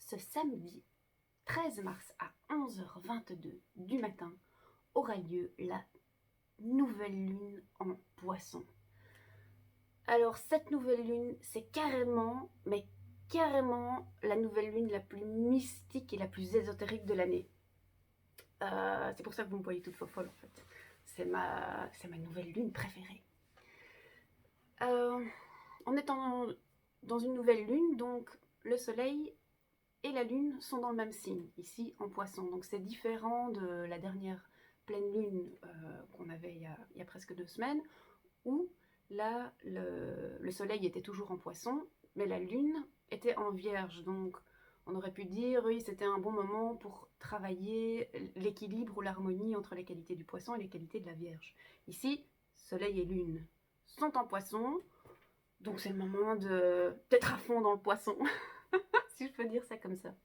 ce samedi 13 mars à 11h22 du matin aura lieu la nouvelle lune en Poisson. Alors cette nouvelle lune, c'est carrément, mais carrément la nouvelle lune la plus mystique et la plus ésotérique de l'année. C'est pour ça que vous me voyez toute folle en fait. C'est ma nouvelle lune préférée. On est dans une nouvelle lune, donc le soleil et la lune sont dans le même signe, ici en Poisson. Donc c'est différent de la dernière pleine lune qu'on avait il y a presque 2 semaines, où là le soleil était toujours en Poisson, mais la lune était en Vierge. Donc on aurait pu dire, oui, c'était un bon moment pour travailler l'équilibre ou l'harmonie entre les qualités du Poisson et les qualités de la Vierge. Ici, soleil et lune sont en Poisson, donc c'est le moment d'être à fond dans le Poisson, si je peux dire ça comme ça.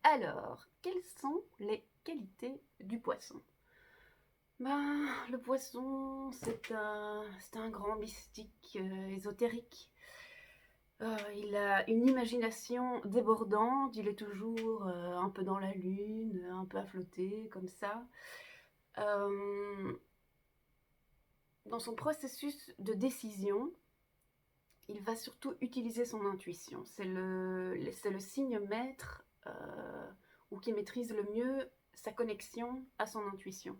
Alors, quelles sont les qualités du Poisson? Le Poisson, c'est un grand mystique ésotérique. Il a une imagination débordante, il est toujours un peu dans la lune, un peu à flotter, comme ça. Dans son processus de décision, il va surtout utiliser son intuition. C'est le signe maître ou qui maîtrise le mieux sa connexion à son intuition.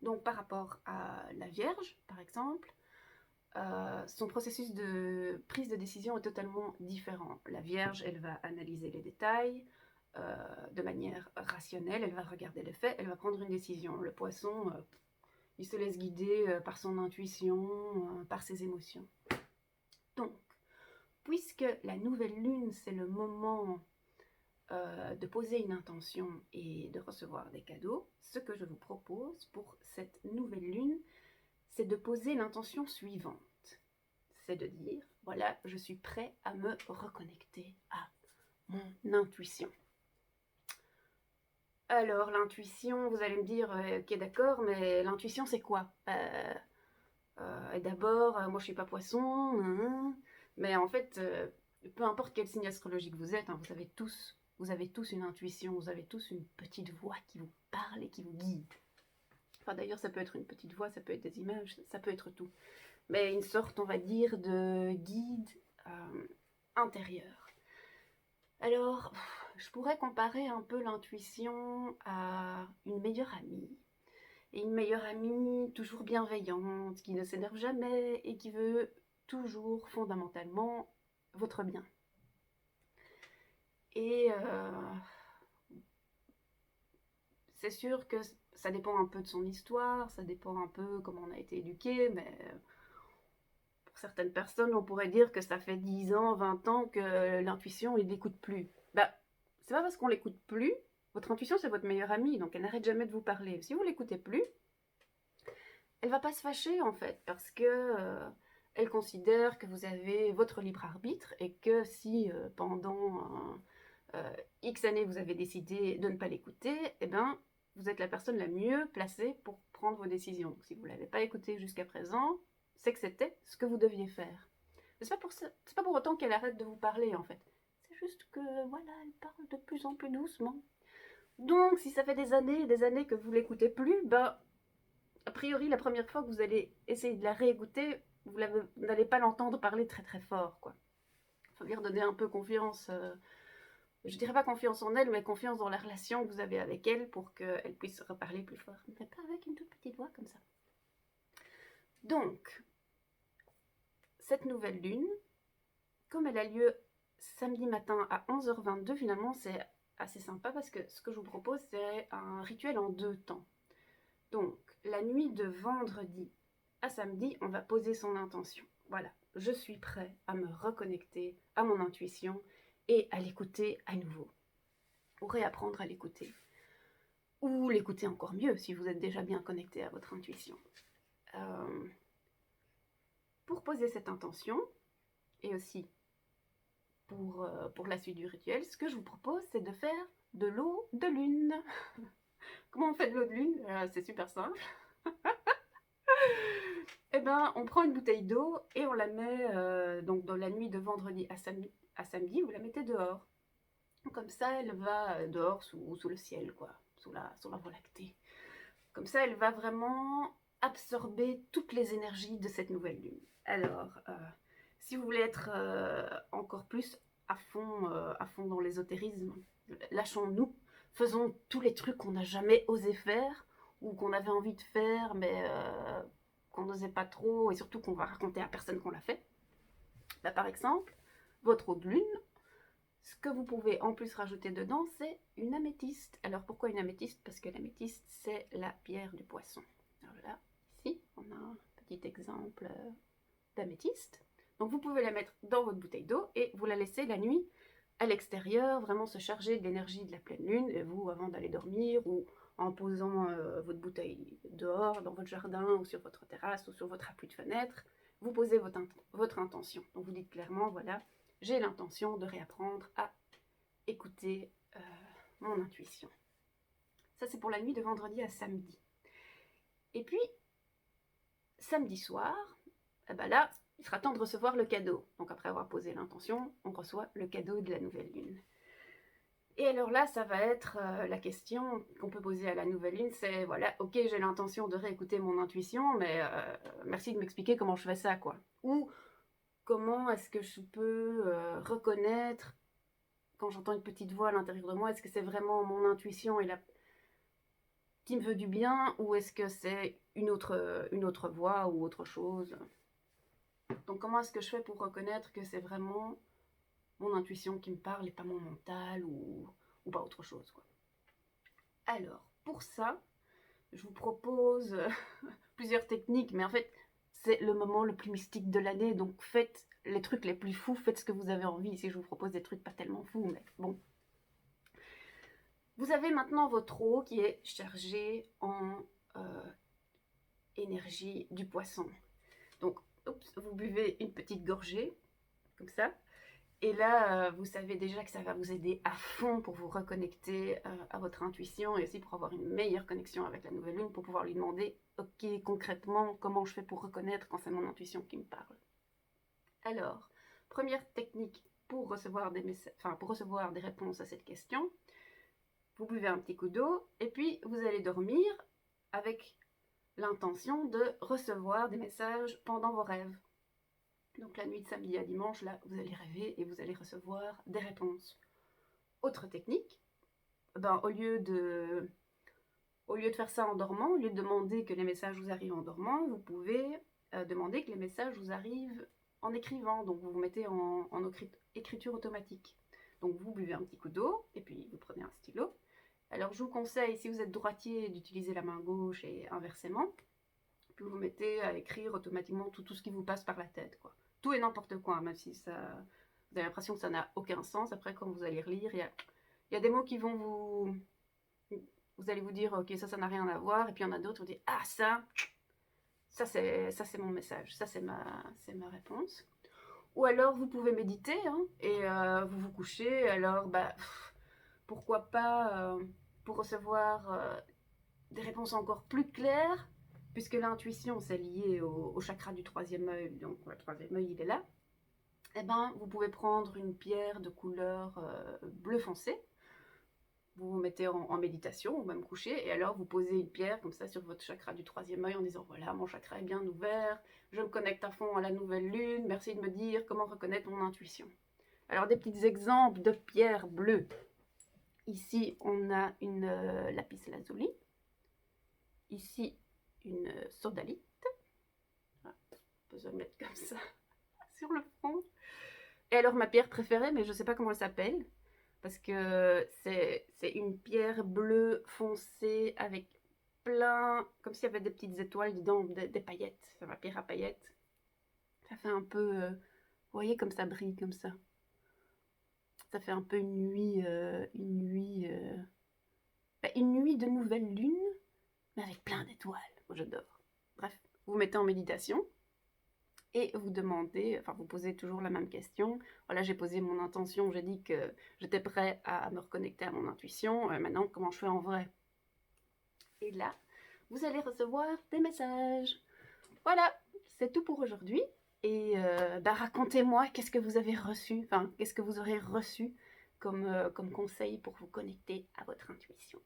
Donc par rapport à la Vierge, par exemple, son processus de prise de décision est totalement différent. La Vierge, elle va analyser les détails de manière rationnelle, elle va regarder les faits, elle va prendre une décision. Le Poisson, il se laisse guider par son intuition, par ses émotions. Donc, puisque la nouvelle lune, c'est le moment de poser une intention et de recevoir des cadeaux, ce que je vous propose pour cette nouvelle lune, c'est de poser l'intention suivante. C'est de dire, voilà, je suis prêt à me reconnecter à mon intuition. Alors, l'intuition, vous allez me dire, ok, d'accord, mais l'intuition, c'est quoi? Et d'abord, moi, je suis pas Poisson, mais en fait, peu importe quel signe astrologique vous êtes, vous avez tous une intuition, vous avez tous une petite voix qui vous parle et qui vous guide. Enfin, d'ailleurs, ça peut être une petite voix, ça peut être des images, ça peut être tout. Mais une sorte, on va dire, de guide intérieur. Alors, je pourrais comparer un peu l'intuition à une meilleure amie. Et une meilleure amie toujours bienveillante, qui ne s'énerve jamais et qui veut toujours fondamentalement votre bien. Et c'est sûr que ça dépend un peu de son histoire, ça dépend un peu comment on a été éduqué, mais pour certaines personnes, on pourrait dire que ça fait 10 ans, 20 ans que l'intuition, il l'écoute plus. C'est pas parce qu'on l'écoute plus, votre intuition, c'est votre meilleure amie, donc elle n'arrête jamais de vous parler. Si vous l'écoutez plus, elle va pas se fâcher, en fait, parce que elle considère que vous avez votre libre arbitre et que si pendant X années vous avez décidé de ne pas l'écouter, eh ben, vous êtes la personne la mieux placée pour prendre vos décisions. Donc, si vous ne l'avez pas écouté jusqu'à présent, c'est que c'était ce que vous deviez faire. Mais c'est pas pour autant qu'elle arrête de vous parler, en fait. C'est juste que, voilà, elle parle de plus en plus doucement. Donc, si ça fait des années que vous l'écoutez plus, a priori, la première fois que vous allez essayer de la réécouter, vous n'allez pas l'entendre parler très très fort, quoi. Il faut lui redonner un peu confiance, je dirais pas confiance en elle, mais confiance dans la relation que vous avez avec elle pour qu'elle puisse reparler plus fort. Mais pas avec une toute petite voix comme ça. Donc, cette nouvelle lune, comme elle a lieu samedi matin à 11h22, finalement c'est assez sympa parce que ce que je vous propose, c'est un rituel en 2 temps. Donc, la nuit de vendredi à samedi, on va poser son intention. Voilà, je suis prêt à me reconnecter à mon intuition et à l'écouter à nouveau. Ou réapprendre à l'écouter. Ou l'écouter encore mieux si vous êtes déjà bien connecté à votre intuition. Pour poser cette intention, et aussi pour la suite du rituel, ce que je vous propose, c'est de faire de l'eau de lune. Comment on fait de l'eau de lune? C'est super simple. Eh ben, on prend une bouteille d'eau et on la met donc dans la nuit de vendredi à samedi, vous la mettez dehors. Comme ça, elle va dehors sous le ciel, quoi, sous la voie lactée. Comme ça, elle va vraiment absorber toutes les énergies de cette nouvelle lune. Alors, si vous voulez être encore plus à fond dans l'ésotérisme, lâchons-nous, faisons tous les trucs qu'on n'a jamais osé faire ou qu'on avait envie de faire, mais qu'on n'osait pas trop et surtout qu'on va raconter à personne qu'on l'a fait. Bah, par exemple, votre eau de lune, ce que vous pouvez en plus rajouter dedans, c'est une améthyste. Alors pourquoi une améthyste? Parce que l'améthyste, c'est la pierre du poisson. Alors là, ici, on a un petit exemple d'améthyste. Donc vous pouvez la mettre dans votre bouteille d'eau et vous la laissez la nuit à l'extérieur, vraiment se charger de l'énergie de la pleine lune. Et vous, avant d'aller dormir ou en posant votre bouteille dehors, dans votre jardin ou sur votre terrasse ou sur votre appui de fenêtre, vous posez votre intention. Donc vous dites clairement, voilà, j'ai l'intention de réapprendre à écouter mon intuition. Ça, c'est pour la nuit de vendredi à samedi. Et puis, samedi soir, eh ben là, il sera temps de recevoir le cadeau. Donc après avoir posé l'intention, on reçoit le cadeau de la nouvelle lune. Et alors là, ça va être la question qu'on peut poser à la nouvelle lune, c'est voilà, ok, j'ai l'intention de réécouter mon intuition, mais merci de m'expliquer comment je fais ça, quoi. Ou comment est-ce que je peux reconnaître quand j'entends une petite voix à l'intérieur de moi, est-ce que c'est vraiment mon intuition qui me veut du bien ou est-ce que c'est une autre voix ou autre chose? Donc comment est-ce que je fais pour reconnaître que c'est vraiment mon intuition qui me parle et pas mon mental ou pas autre chose, quoi. Alors, pour ça, je vous propose plusieurs techniques, mais en fait, c'est le moment le plus mystique de l'année, donc faites les trucs les plus fous, faites ce que vous avez envie. Ici, je vous propose des trucs pas tellement fous, mais bon. Vous avez maintenant votre eau qui est chargée en énergie du poisson. Donc, vous buvez une petite gorgée, comme ça. Et là, vous savez déjà que ça va vous aider à fond pour vous reconnecter à votre intuition et aussi pour avoir une meilleure connexion avec la nouvelle lune, pour pouvoir lui demander, ok, concrètement, comment je fais pour reconnaître quand c'est mon intuition qui me parle. Alors, première technique pour recevoir pour recevoir des réponses à cette question, vous buvez un petit coup d'eau et puis vous allez dormir avec l'intention de recevoir des messages pendant vos rêves. Donc la nuit de samedi à dimanche, là, vous allez rêver et vous allez recevoir des réponses. Autre technique, au lieu de faire ça en dormant, au lieu de demander que les messages vous arrivent en dormant, vous pouvez demander que les messages vous arrivent en écrivant. Donc vous vous mettez en écriture automatique. Donc vous buvez un petit coup d'eau et puis vous prenez un stylo. Alors je vous conseille, si vous êtes droitier, d'utiliser la main gauche et inversement. Puis vous vous mettez à écrire automatiquement tout ce qui vous passe par la tête, quoi. Tout et n'importe quoi, même si ça, vous avez l'impression que ça n'a aucun sens. Après, quand vous allez relire, il y a des mots qui vont vous allez vous dire, ok, ça n'a rien à voir. Et puis il y en a d'autres, vous dites, ah, ça c'est mon message, ça c'est ma réponse. Ou alors vous pouvez méditer et vous vous couchez. Alors, pourquoi pas pour recevoir des réponses encore plus claires, puisque l'intuition c'est lié au chakra du troisième œil, donc le troisième œil il est là. Et vous pouvez prendre une pierre de couleur bleu foncé, vous vous mettez en méditation ou même couché, et alors vous posez une pierre comme ça sur votre chakra du troisième œil en disant voilà, mon chakra est bien ouvert, je me connecte à fond à la nouvelle lune, merci de me dire comment reconnaître mon intuition. Alors des petits exemples de pierres bleues. Ici on a une lapis lazuli, ici une sodalite, on peut se le mettre comme ça sur le front. Et alors ma pierre préférée, mais je ne sais pas comment elle s'appelle, parce que c'est une pierre bleue foncée avec plein, comme s'il y avait des petites étoiles dedans, des paillettes. C'est ma pierre à paillettes. Ça fait un peu, vous voyez comme ça brille comme ça. Ça fait un peu une nuit de nouvelle lune, mais avec plein d'étoiles. Moi j'adore. Bref, vous vous mettez en méditation. Et vous demandez, vous posez toujours la même question. Voilà, j'ai posé mon intention, j'ai dit que j'étais prêt à me reconnecter à mon intuition. Maintenant, comment je fais en vrai? Et là, vous allez recevoir des messages. Voilà, c'est tout pour aujourd'hui. Et racontez-moi qu'est-ce que vous avez reçu, qu'est-ce que vous aurez reçu comme conseil pour vous connecter à votre intuition?